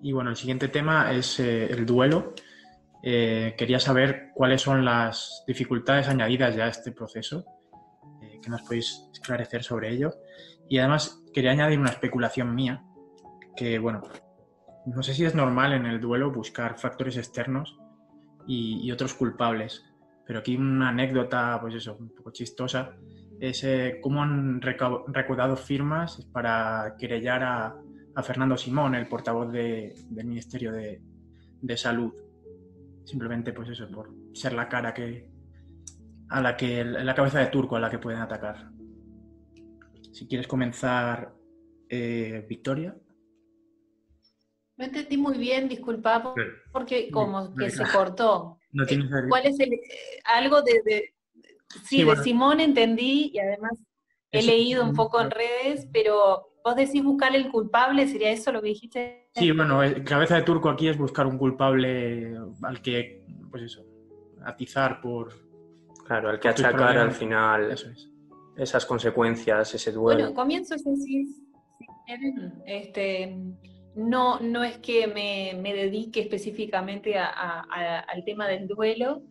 Y bueno, el siguiente tema es el duelo. Quería saber cuáles son las dificultades añadidas ya a este proceso, que nos podéis esclarecer sobre ello. Y además quería añadir una especulación mía, que bueno, no sé si es normal en el duelo buscar factores externos y otros culpables, pero aquí una anécdota, pues eso, un poco chistosa, es cómo han recaudado firmas para querellar a Fernando Simón, el portavoz del Ministerio de Salud. Simplemente, pues eso, por ser la cara la cabeza de turco a la que pueden atacar. Si quieres comenzar, Victoria. No entendí muy bien, disculpa, Claro. porque como que Vale, se claro. cortó. No tienes ¿Cuál es algo Sí, sí, de bueno, Simón entendí y además he eso. leído un poco en redes, pero vos decís buscar el culpable, ¿sería eso lo que dijiste? Sí, bueno, cabeza de turco aquí es buscar un culpable al que, pues eso, atizar Claro, al que por tus achacar al problemas. final Eso es. esas consecuencias, ese Bueno, duelo. comienzo si quieren. No es que me dedique específicamente al tema del duelo,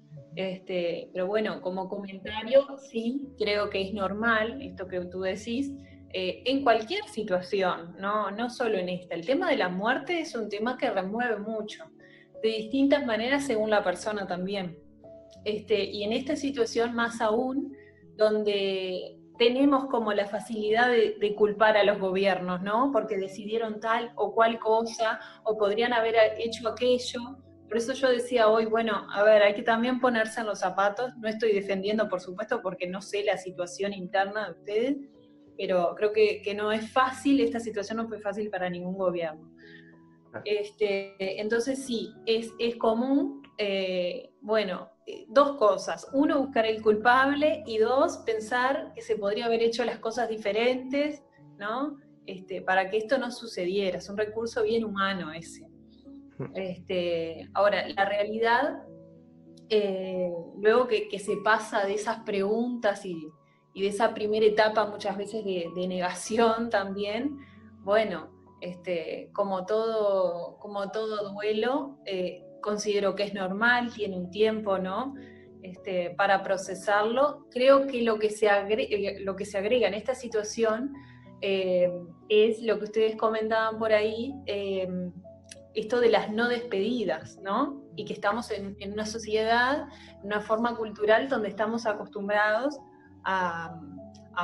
pero bueno, como comentario, sí, creo que es normal esto que tú decís, en cualquier situación, no solo en esta. El tema de la muerte es un tema que remueve mucho, de distintas maneras según la persona también. Y en esta situación más aún, donde tenemos como la facilidad de culpar a los gobiernos, ¿no? Porque decidieron tal o cual cosa, o podrían haber hecho aquello. Por eso yo decía hoy, bueno, a ver, hay que también ponerse en los zapatos. No estoy defendiendo, por supuesto, porque no sé la situación interna de ustedes, pero creo que no es fácil, esta situación no fue fácil para ningún gobierno. Entonces sí, es común, bueno, dos cosas. Uno, buscar el culpable, y dos, pensar que se podría haber hecho las cosas diferentes, ¿no? Para que esto no sucediera. Es un recurso bien humano ese. Ahora, la realidad, luego que se pasa de esas preguntas y de esa primera etapa muchas veces de negación también, bueno, como todo duelo, considero que es normal, tiene un tiempo, ¿no? Para procesarlo. Creo que lo que se agrega en esta situación es lo que ustedes comentaban por ahí, esto de las no despedidas, ¿no? Y que estamos en una sociedad, en una forma cultural donde estamos acostumbrados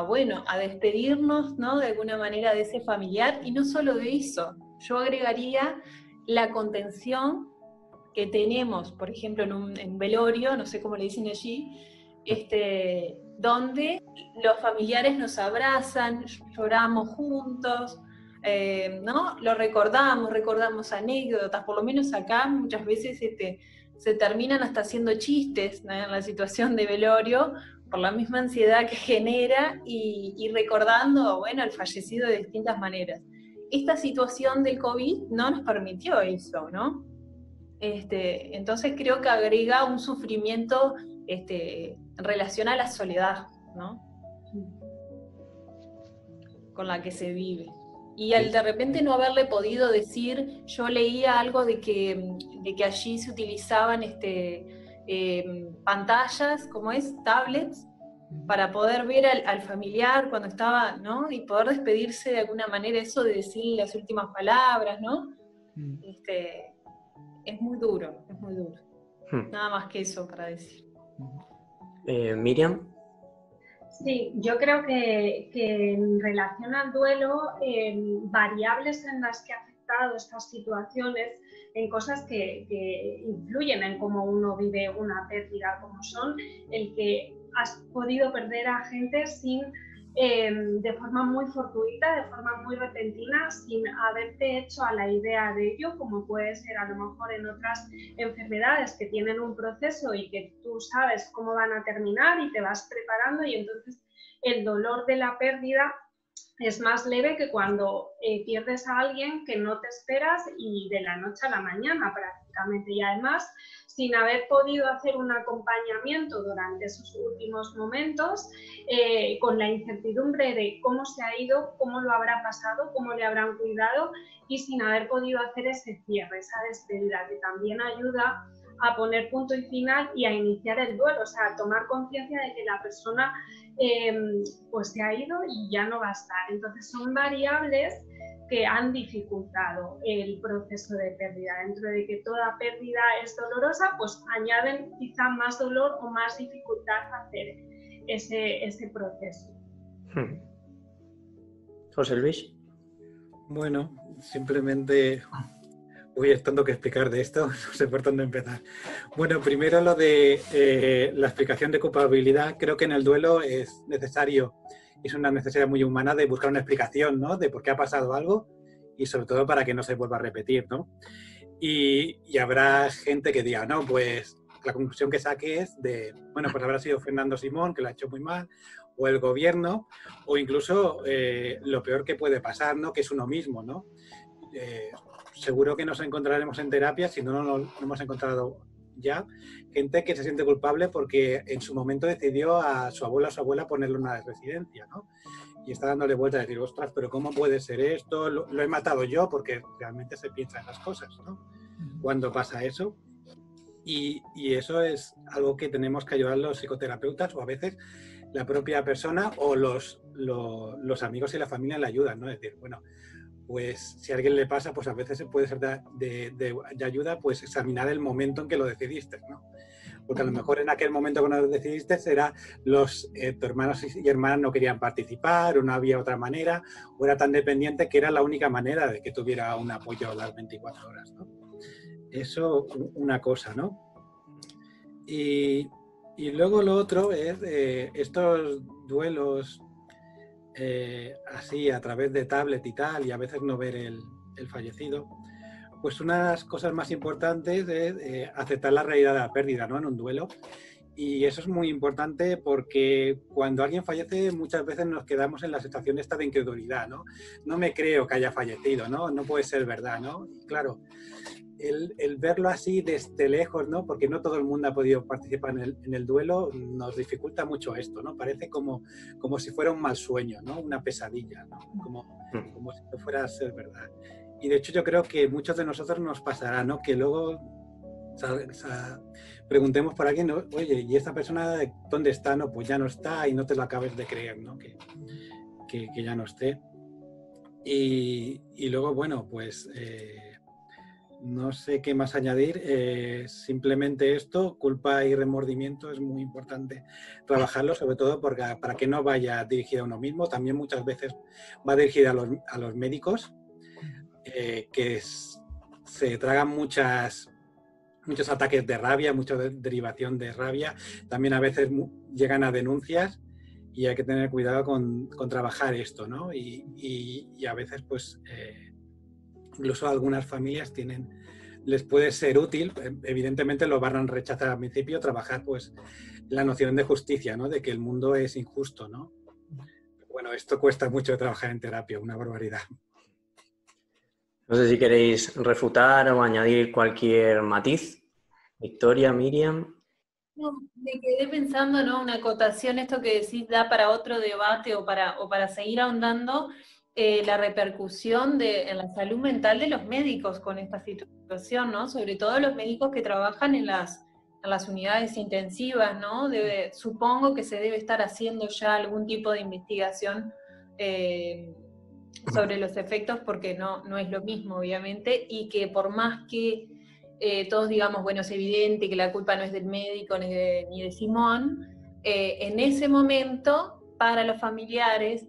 bueno, a despedirnos, ¿no? De alguna manera de ese familiar, y no solo de eso. Yo agregaría la contención que tenemos, por ejemplo, en velorio, no sé cómo le dicen allí, donde los familiares nos abrazan, lloramos juntos, ¿no? Lo recordamos anécdotas, por lo menos acá muchas veces se terminan hasta haciendo chistes, ¿no? En la situación de velorio, por la misma ansiedad que genera y recordando, bueno, al fallecido de distintas maneras. Esta situación del COVID no nos permitió eso, ¿no? Entonces creo que agrega un sufrimiento en relación a la soledad, ¿no? Con la que se vive. Y al de repente no haberle podido decir, yo leía algo de que allí se utilizaban pantallas, ¿cómo es? Tablets, para poder ver al familiar cuando estaba, ¿no? Y poder despedirse de alguna manera, eso de decir las últimas palabras, ¿no? Es muy duro, es muy duro. Nada más que eso para decir. Miriam. Sí, yo creo que en relación al duelo, variables en las que ha afectado estas situaciones, en cosas que influyen en cómo uno vive una pérdida, como son el que has podido perder a gente de forma muy fortuita, de forma muy repentina, sin haberte hecho a la idea de ello, como puede ser a lo mejor en otras enfermedades que tienen un proceso y que tú sabes cómo van a terminar y te vas preparando, y entonces el dolor de la pérdida es más leve que cuando pierdes a alguien que no te esperas y de la noche a la mañana prácticamente. Y además, sin haber podido hacer un acompañamiento durante esos últimos momentos, con la incertidumbre de cómo se ha ido, cómo lo habrá pasado, cómo le habrán cuidado, y sin haber podido hacer ese cierre, esa despedida, que también ayuda a poner punto y final y a iniciar el duelo, o sea, a tomar conciencia de que la persona pues se ha ido y ya no va a estar. Entonces son variables que han dificultado el proceso de pérdida. Dentro de que toda pérdida es dolorosa, pues añaden quizá más dolor o más dificultad a hacer ese proceso. José Luis. Bueno, simplemente tanto que explicar de esto, no sé por dónde empezar. Bueno, primero lo de la explicación de culpabilidad. Creo que en el duelo es necesario, es una necesidad muy humana de buscar una explicación, ¿no? De por qué ha pasado algo y sobre todo para que no se vuelva a repetir, ¿no? Y habrá gente que diga, no, pues la conclusión que saque es de, bueno, pues habrá sido Fernando Simón, que lo ha hecho muy mal, o el gobierno, o incluso lo peor que puede pasar, ¿no? Que es uno mismo, ¿no? Seguro que nos encontraremos en terapia, si no lo hemos encontrado ya, gente que se siente culpable porque en su momento decidió a su abuela o su abuela ponerle una residencia, ¿no? Y está dándole vuelta a decir, ostras, pero ¿cómo puede ser esto? Lo he matado yo, porque realmente se piensa en las cosas, ¿no? Cuando pasa eso. Y eso es algo que tenemos que ayudar los psicoterapeutas, o a veces la propia persona o los amigos y la familia le ayudan, ¿no? Es decir, bueno, pues si a alguien le pasa, pues a veces puede ser de ayuda, pues examinar el momento en que lo decidiste, ¿no? Porque a lo mejor en aquel momento que lo decidiste era tus hermanos y hermanas no querían participar, o no había otra manera, o era tan dependiente que era la única manera de que tuviera un apoyo a las 24 horas, ¿no? Eso, una cosa, ¿no? Y luego lo otro es estos duelos así a través de tablet y tal, y a veces no ver el fallecido, pues una de las cosas más importantes es aceptar la realidad de la pérdida, ¿no? En un duelo. Y eso es muy importante porque cuando alguien fallece muchas veces nos quedamos en la situación esta de incredulidad, ¿no? No me creo que haya fallecido, ¿no? No puede ser verdad, ¿no? Y claro, el verlo así desde lejos, ¿no? Porque no todo el mundo ha podido participar en el duelo, nos dificulta mucho esto, ¿no? Parece como si fuera un mal sueño, ¿no? Una pesadilla, ¿no? Como si no fuera a ser verdad. Y de hecho yo creo que muchos de nosotros nos pasará, ¿no? Que luego preguntemos por alguien, ¿no? Oye, ¿y esta persona dónde está? No, pues ya no está, y no te lo acabes de creer, ¿no? Que ya no esté. Y luego, bueno, pues no sé qué más añadir, simplemente esto, culpa y remordimiento es muy importante trabajarlo, sobre todo para que no vaya dirigido a uno mismo, también muchas veces va dirigido a los médicos, que se tragan muchos ataques de rabia, mucha derivación de rabia, también a veces llegan a denuncias y hay que tener cuidado con trabajar esto, ¿no? Y a veces pues incluso algunas familias les puede ser útil, evidentemente lo van a rechazar al principio, trabajar pues la noción de justicia, ¿no? De que el mundo es injusto, ¿no? Bueno, esto cuesta mucho trabajar en terapia, una barbaridad. No sé si queréis refutar o añadir cualquier matiz. Victoria, Miriam. No, me quedé pensando, ¿no? Una acotación, esto que decís da para otro debate o para seguir ahondando, la repercusión en la salud mental de los médicos con esta situación, ¿no? Sobre todo los médicos que trabajan en las unidades intensivas, ¿no? Supongo que se debe estar haciendo ya algún tipo de investigación sobre los efectos, porque no es lo mismo, obviamente, y que por más que todos digamos, bueno, es evidente que la culpa no es del médico ni de Simón, en ese momento, para los familiares,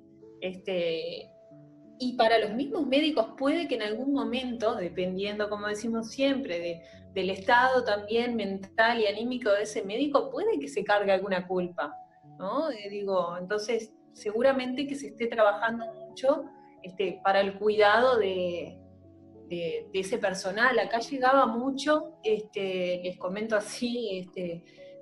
y para los mismos médicos puede que en algún momento, dependiendo, como decimos siempre, del estado también mental y anímico de ese médico, puede que se cargue alguna culpa, ¿no? Entonces, seguramente que se esté trabajando mucho para el cuidado de ese personal. Acá llegaba mucho, les comento así,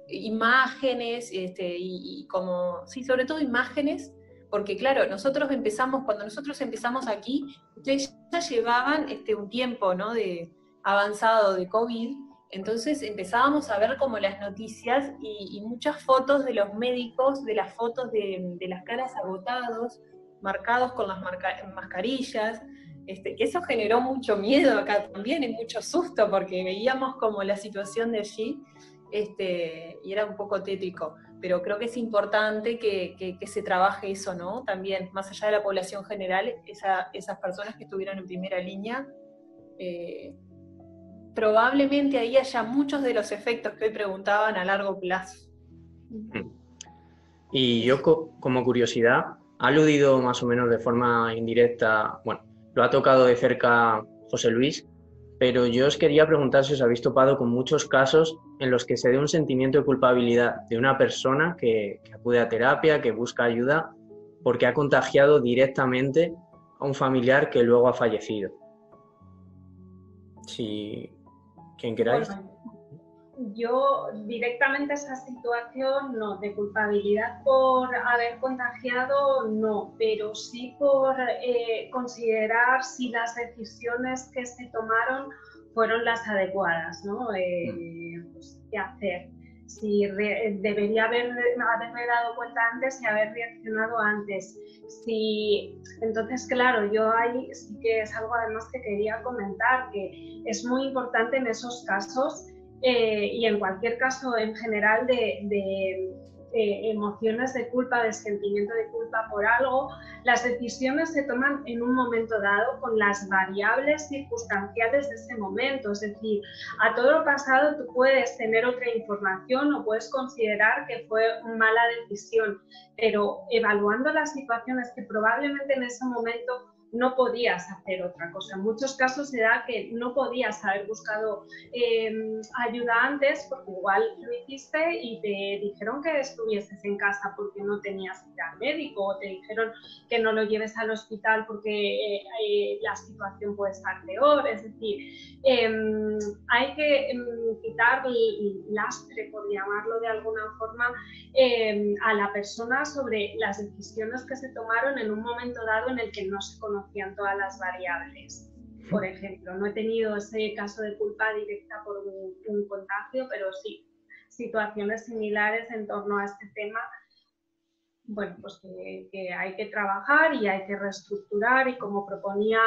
imágenes, y como, sí, sobre todo imágenes porque claro, cuando nosotros empezamos aquí, ustedes ya llevaban un tiempo, ¿no?, de avanzado de COVID, entonces empezábamos a ver como las noticias y muchas fotos de los médicos, de las fotos de las caras agotados, marcados con las mascarillas, que eso generó mucho miedo acá también, y mucho susto, porque veíamos como la situación de allí, y era un poco tétrico. Pero creo que es importante que se trabaje eso, ¿no? También, más allá de la población general, esas personas que estuvieron en primera línea, probablemente ahí haya muchos de los efectos que hoy preguntaban a largo plazo. Y yo, como curiosidad, ha aludido más o menos de forma indirecta, bueno, lo ha tocado de cerca José Luis, pero yo os quería preguntar si os habéis topado con muchos casos en los que se dé un sentimiento de culpabilidad de una persona que acude a terapia, que busca ayuda, porque ha contagiado directamente a un familiar que luego ha fallecido. Si quien queráis. Bueno, yo directamente esa situación no, de culpabilidad por haber contagiado no, pero sí por considerar si las decisiones que se tomaron fueron las adecuadas, ¿no? Pues, ¿qué hacer? Si debería haberme dado cuenta antes y haber reaccionado antes. Entonces, claro, yo ahí sí que es algo además que quería comentar, que es muy importante en esos casos y en cualquier caso en general de emociones de culpa, de sentimiento de culpa por algo, las decisiones se toman en un momento dado con las variables circunstanciales de ese momento. Es decir, a todo lo pasado tú puedes tener otra información o puedes considerar que fue una mala decisión, pero evaluando las situaciones que probablemente en ese momento no podías hacer otra cosa. En muchos casos se da que no podías haber buscado ayuda antes porque igual lo hiciste y te dijeron que estuvieses en casa porque no tenías que ir al médico, o te dijeron que no lo lleves al hospital porque la situación puede estar peor. Es decir, hay que quitar el lastre, por llamarlo de alguna forma, a la persona sobre las decisiones que se tomaron en un momento dado en el que no se conocían todas las variables. Por ejemplo, no he tenido ese caso de culpa directa por un contagio, pero sí situaciones similares en torno a este tema, bueno, pues que hay que trabajar y hay que reestructurar, y como proponía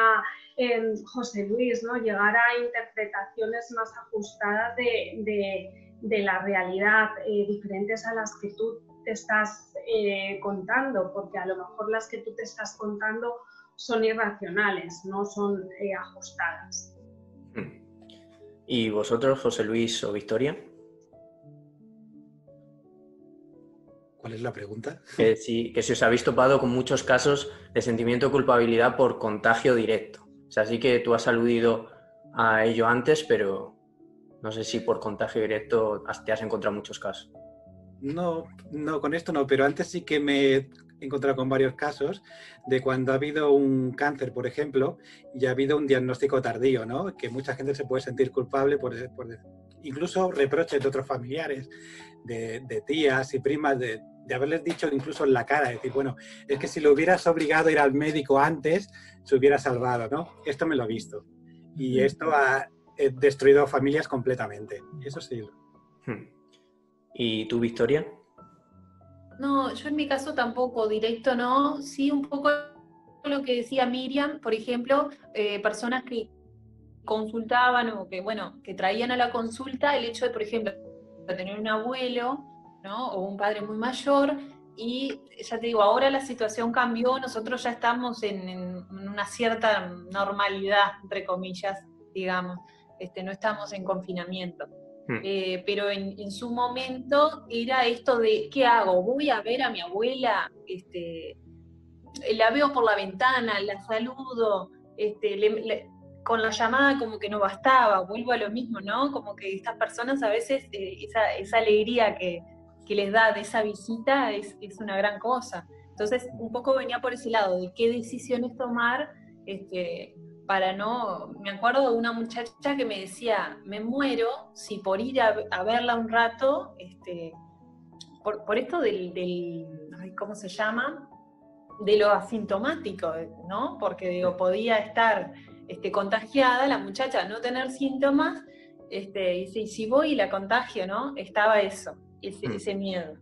José Luis, ¿no?, llegar a interpretaciones más ajustadas de la realidad, diferentes a las que tú te estás contando, porque a lo mejor las que tú te estás contando son irracionales, no son ajustadas. ¿Y vosotros, José Luis o Victoria? ¿Cuál es la pregunta? Que si os habéis topado con muchos casos de sentimiento de culpabilidad por contagio directo. O sea, sí que tú has aludido a ello antes, pero no sé si por contagio directo te has encontrado muchos casos. No, con esto no, pero antes sí que me he encontrado con varios casos de cuando ha habido un cáncer, por ejemplo, y ha habido un diagnóstico tardío, ¿no? Que mucha gente se puede sentir culpable por incluso reproches de otros familiares, de tías y primas, de haberles dicho incluso en la cara, decir, bueno, es que si lo hubieras obligado a ir al médico antes, se hubiera salvado, ¿no? Esto me lo he visto. Y esto ha destruido familias completamente. Eso sí. ¿Y tú, Victoria? No, yo en mi caso tampoco, directo no, sí un poco lo que decía Miriam, por ejemplo, personas que consultaban o que, bueno, que traían a la consulta el hecho de, por ejemplo, tener un abuelo, ¿no?, o un padre muy mayor, y ya te digo, ahora la situación cambió, nosotros ya estamos en una cierta normalidad, entre comillas, digamos, no estamos en confinamiento. Pero en su momento era esto de, ¿qué hago? ¿Voy a ver a mi abuela? La veo por la ventana, la saludo, con la llamada como que no bastaba, vuelvo a lo mismo, ¿no? Como que estas personas a veces, esa alegría que les da de esa visita es una gran cosa. Entonces, un poco venía por ese lado, de qué decisiones tomar, para no... Me acuerdo de una muchacha que me decía, me muero si por ir a verla un rato, por esto del ¿cómo se llama? de lo asintomático, ¿no? Porque digo, podía estar contagiada, la muchacha no tener síntomas, y si voy y la contagio, ¿no? Estaba eso, ese miedo.